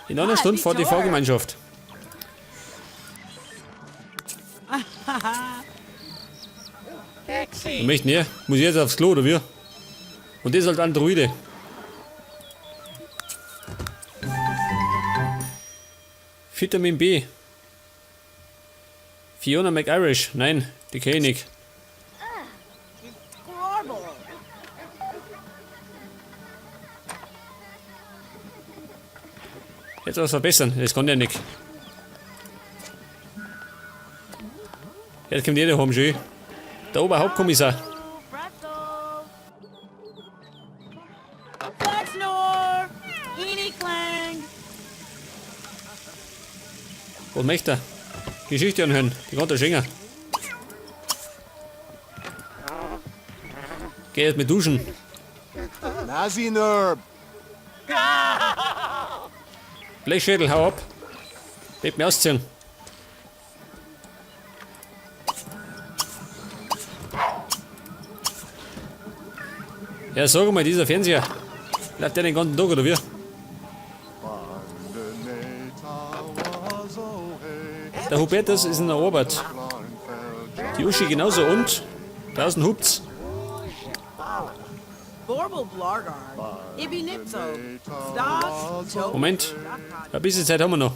In einer Stunde fährt die Fahrgemeinschaft. Ich möchte nicht. Muss ich jetzt aufs Klo, oder wie? Und das als Androide. Vitamin B. Fiona McIrish. Nein, die kenne ich nicht. Jetzt was verbessern, das kann ja nicht. Jetzt kommt jeder heim schön. Der Oberhauptkommissar. Was möchte er? Geschichte anhören, die kann der Schenker. Geh jetzt mit duschen. Nazi-Nerb. Blechschädel, hau ab. Bleib mir ausziehen. Ja, sag mal, dieser Fernseher. Bleibt der den ganzen Tag, oder wie? Der Hubertus ist in der Arbeit. Die Uschi genauso und draußen hupt's. Moment, ein bisschen Zeit haben wir noch.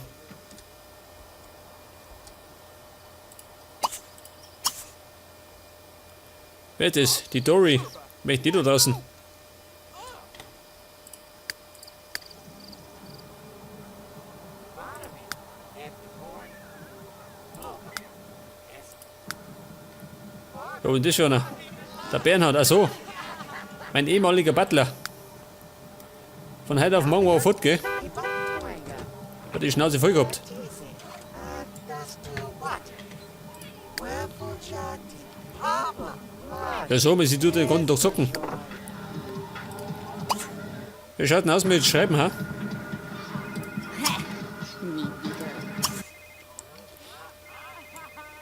Wer ist das? Die Dory. Möchte die da draußen? Oh, und das schon einer. Der Bernhard, ach so. Mein ehemaliger Butler. Von heute auf morgen war er fort, gell? Hat die Schnauze voll gehabt. Ja, so, sie tut den ganzen Tag zocken. Wie schaut denn aus mit Schreiben, ha?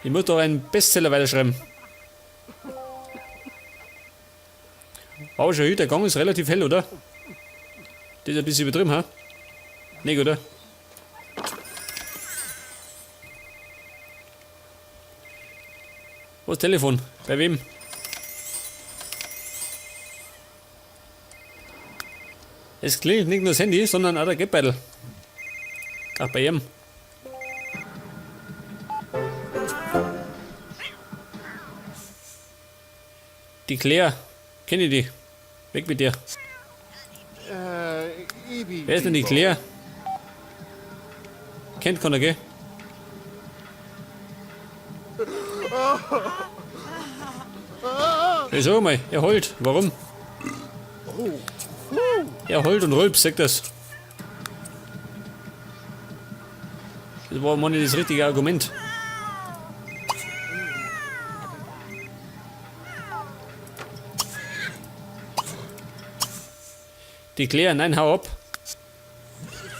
Ich muss doch einen Bestseller weiterschreiben. Aber schon heute, der Gang ist relativ hell, oder? Das ist ein bisschen übertrieben, ha? Nicht, oder? Wo ist das Telefon? Bei wem? Es klingelt nicht nur das Handy, sondern auch der Geldbeutel. Ach, bei ihm. Die Claire. Kenne ich die? Weg mit dir. Wer ist denn die Claire? Kennt keiner, gell? Ja, sag mal, er heult. Warum? Er heult und rülpst, sagt das. Das war mal nicht das richtige Argument. Die Claire, nein, hau ab.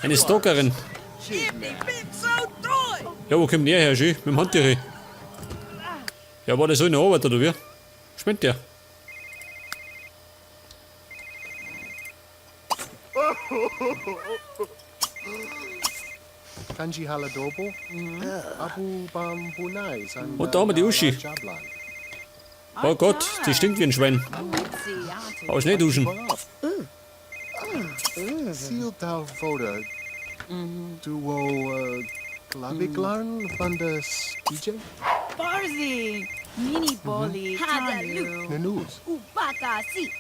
Eine Stalkerin. Ja, wo kommt der her, schön? Mit dem Handtier. Ja, war der so in der Arbeit, oder wie? Schmeckt der? Kanji Haladobo, Abu Bambunai. Und da haben wir die Uschi. Oh Gott, die stinkt wie ein Schwein. Aber schnell duschen. Zieltouw foto. Duo Klaviglarn van de DJ. Barzi, Mini Boli, Tanu, Nanus. Ubaka Si,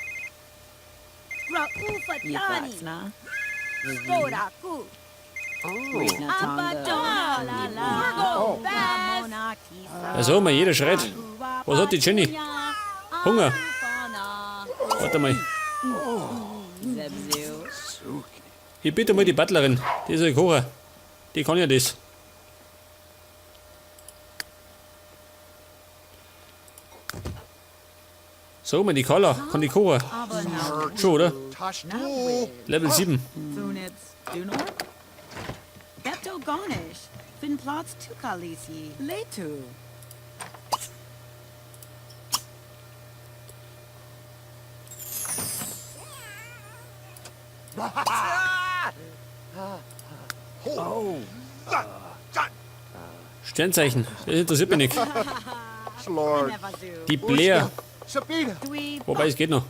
Raufatani, Skodaku, Abadola, Urgo, Bas, Also, mal jeder schreit. Was hat die Jenny? Hunger. Warte mal. Ich bitte mal die Butlerin. Die ist eine Kocher. Die kann ja das. So, mal die Carla. Kann die kochen. Schon, oder? Level 7. Bepto Garnish, Finplots Tukalisi, Letu. Sternzeichen. Das interessiert mich nicht. Lord. Nevazoo. Die Blair. Sabina. Dweeb. Wobei, es geht noch.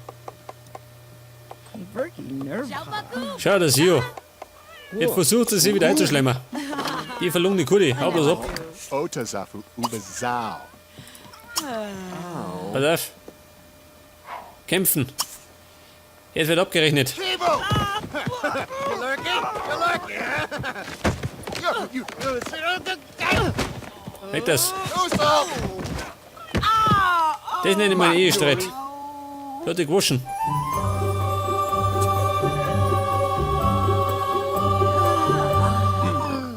Berkey nerve. Schau, das Sio. Jetzt versucht sie wieder einzuschleimen. Die verlungene Kudde. Hau bloß ab. Otazafu Ubazao. Pass auf. Kämpfen. Jetzt wird abgerechnet. Tibo! You lurking? You lurking? Weg das. Uso! Das nenne ich mal einen Ehestreit. Wird dich waschen.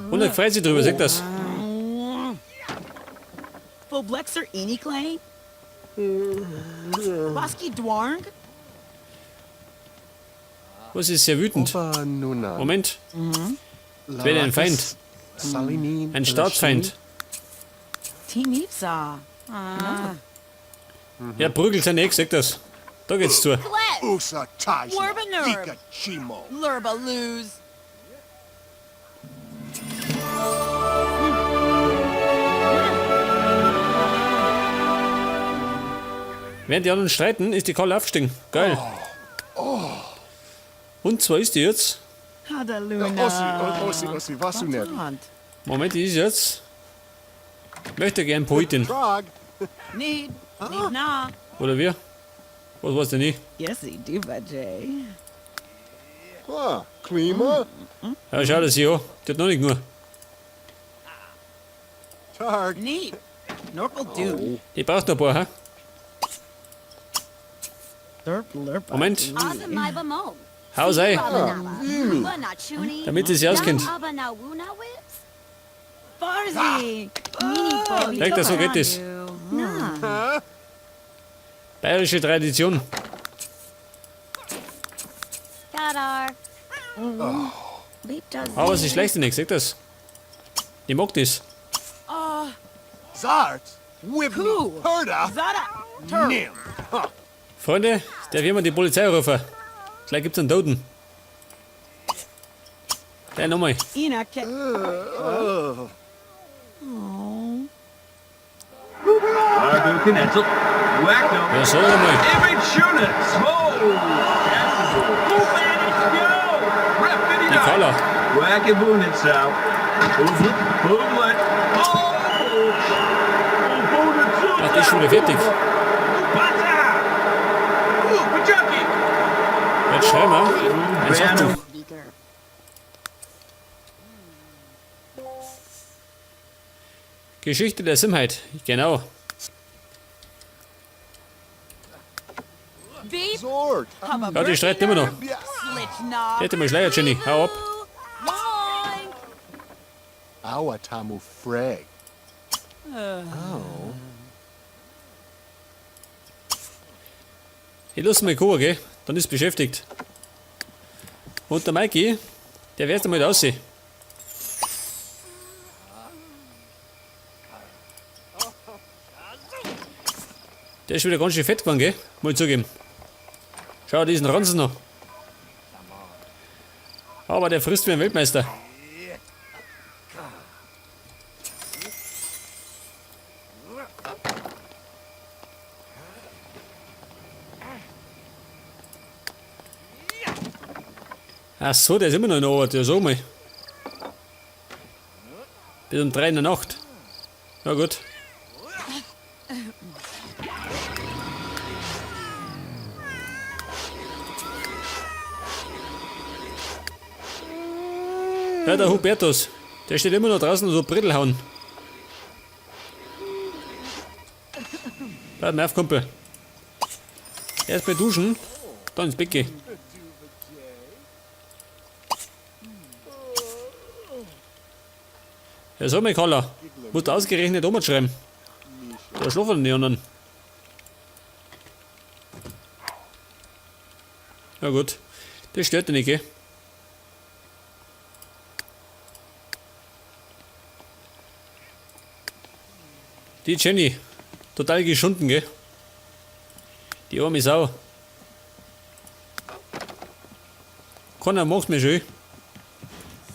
Und er freut sich drüber, sag das. Full Blexer Any Clay? Bosky Dwarng? Was ist sehr wütend? Oba Nunan. Moment. Es wäre ein Feind. Salinin. Ein Staatsfeind. Team Ipsa. Ja, prügelt sein Ex, sag das. Da geht's zu. Usa Tais. Warbanurb. Ika Chimo. Lurba lose. Während die anderen streiten, ist die Kalle aufgestiegen. Geil. Und zwar ist die jetzt. Hadaluna. Ossi, was du nicht? Moment, die ist jetzt. Möchte gern Poetin. Frog. Need na. Oder wir? Was war's denn nicht? Yes, he do, Jay. Ah, Klima. Ja, schau das hier an. Die hat noch nicht nur. Targ. Neat. Norpal do. Die braucht noch ein paar, ha? Lurp, lurp. Moment. Ozamaiba Mo. Haus ein. Wanachuni. Damit sie sich auskennt. Farsi. Mini Leg das, so geht das. Na. Bayerische Tradition. Kadar. Aber sie schlecht nicht, sag das. Die mag das. Zart. Wibni. Who? Herda. Zada. Nim. Freunde, darf jemand die Polizei rufen? Gleich gibt's einen Toten. Gleich nochmal. Ina ke. Argo Kinetzel, Wacko, Ja, so nochmal. Image Unit, Small, Die Kala. Wacky Boonet South, Boomlet, Ach, die ist schon wieder fertig. Jetzt schreiben wir ein Sachbuch. Geschichte der Simmheit. Genau. Beep. Zord. Ja, die streiten immer noch. Yeah. Slitchnob. Die hätte mal Schleier, Jenny. Hau ab. Moin. Awatamu Freg. Ich lasse mal Kuh, gell? Dann ist beschäftigt. Und der Mikey, der wär's einmal aussehen. Der ist wieder ganz schön fett geworden, gell? Mal zugeben. Schau, diesen Ranzen noch. Aber der frisst wie ein Weltmeister. Ach so, der ist immer noch in der Arbeit. Ja, so mal. Bis um 3 in der Nacht. Na gut. Ja, der Hubertus. Der steht immer noch draußen und so Brittel hauen. Bleib mal auf, Kumpel. Erst mal duschen, dann ins Bett gehen. Ja, so, mein Kaller. Musst du ausgerechnet oben schreiben. Da schlafen die anderen. Ja gut. Das stört dich nicht, gell? Die Jenny. Total geschunden, gell? Die arme Sau. Keiner macht mir schön.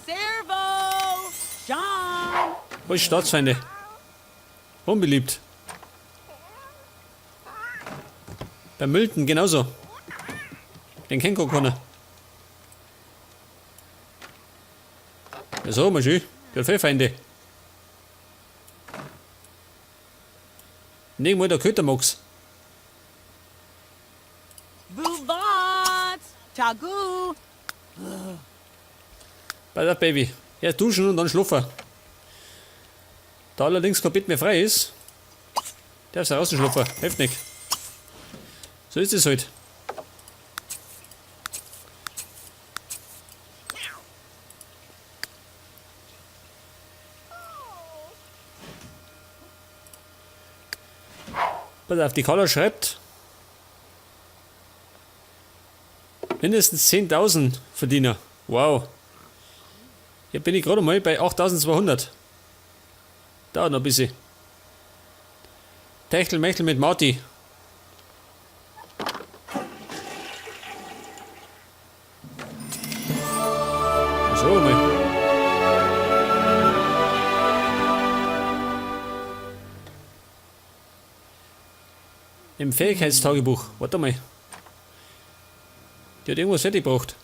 Servo. John. Wo ist Staatsfeinde? Unbeliebt. Bei Milton genauso. Den kennt gar keiner. Ja, so, mal schön. Der hat viele Feinde. Nicht mal der Kötermax. Vuvat. Tagu. Pass auf, Baby. Erst duschen und dann schlafen. Da allerdings kein Bett mehr frei ist, darfst du draußen schlafen. Hilft nicht. So ist es halt. Pass auf, die Carla schreibt, mindestens 10.000 Verdiener. Wow. Hier bin ich gerade mal bei 8.200. Dauert noch ein bisschen. Techtelmechtel mit Marty. So mal. Im Fähigkeitstagebuch. Warte mal. Die hat irgendwas fertig gebracht.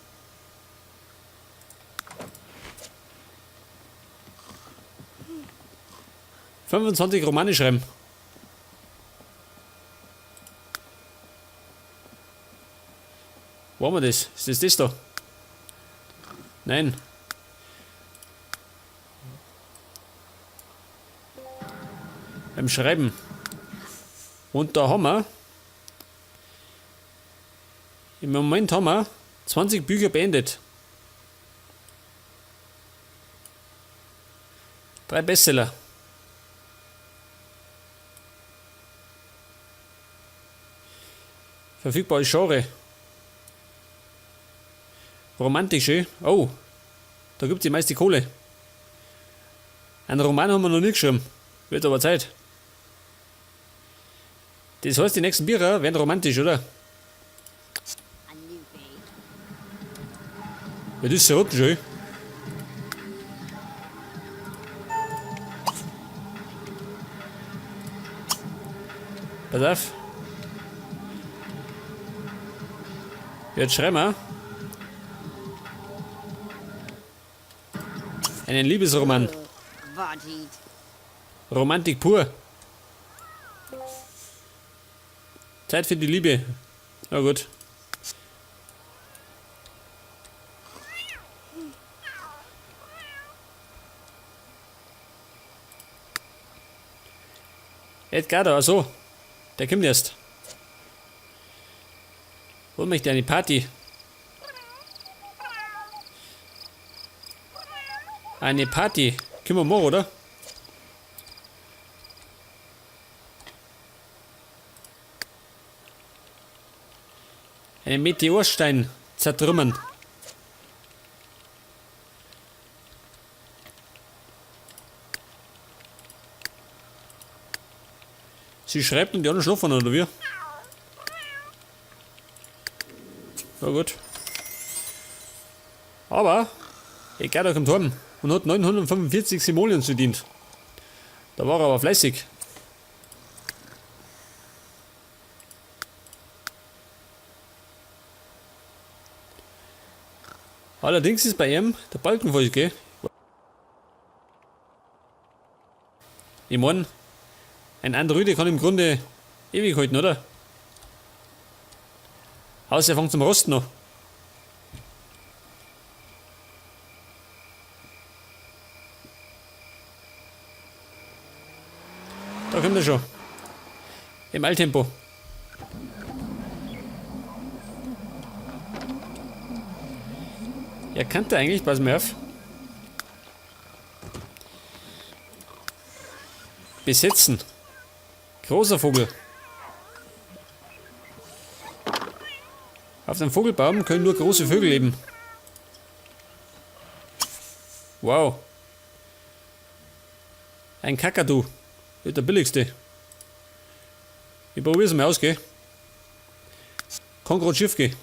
...25 Romane schreiben. Wo haben wir das? Ist das da? Nein. Beim Schreiben. Und da haben wir... Im Moment haben wir 20 Bücher beendet. 3 Bestseller. Verfügbares Genre. Romantische. Oh, da gibt es die meiste Kohle. Einen Roman haben wir noch nie geschrieben. Wird aber Zeit. Das heißt, die nächsten Bücher werden romantisch, oder? A new bait. Ja, das ist ja auch schön. Pass auf. Jetzt schreiben wir einen Liebesroman. Vajit. Romantik pur. Zeit für die Liebe. Na gut. Edgar, da, so. Der kommt erst. Wo möchte eine Party? Eine Party. Können wir morgen, oder? Einen Meteorstein zertrümmern. Sie schreibt und die anderen schlafen, oder wie? Na gut. Aber, egal, da kommt heim und hat 945 Simoleons verdient. Da war er aber fleißig. Allerdings ist bei ihm der Balken falsch, gell? Ich mein, ein Androide kann im Grunde ewig halten, oder? Außer er fängt zum Rosten noch. Da kommt er schon. Im Eiltempo. Er kannte eigentlich, pass mal auf. Besetzen. Großer Vogel. Auf dem Vogelbaum können nur große Vögel leben. Wow. Ein Kakadu. Wird der billigste. Ich probiere es mal aus, gell? Kann gerade schief gehen.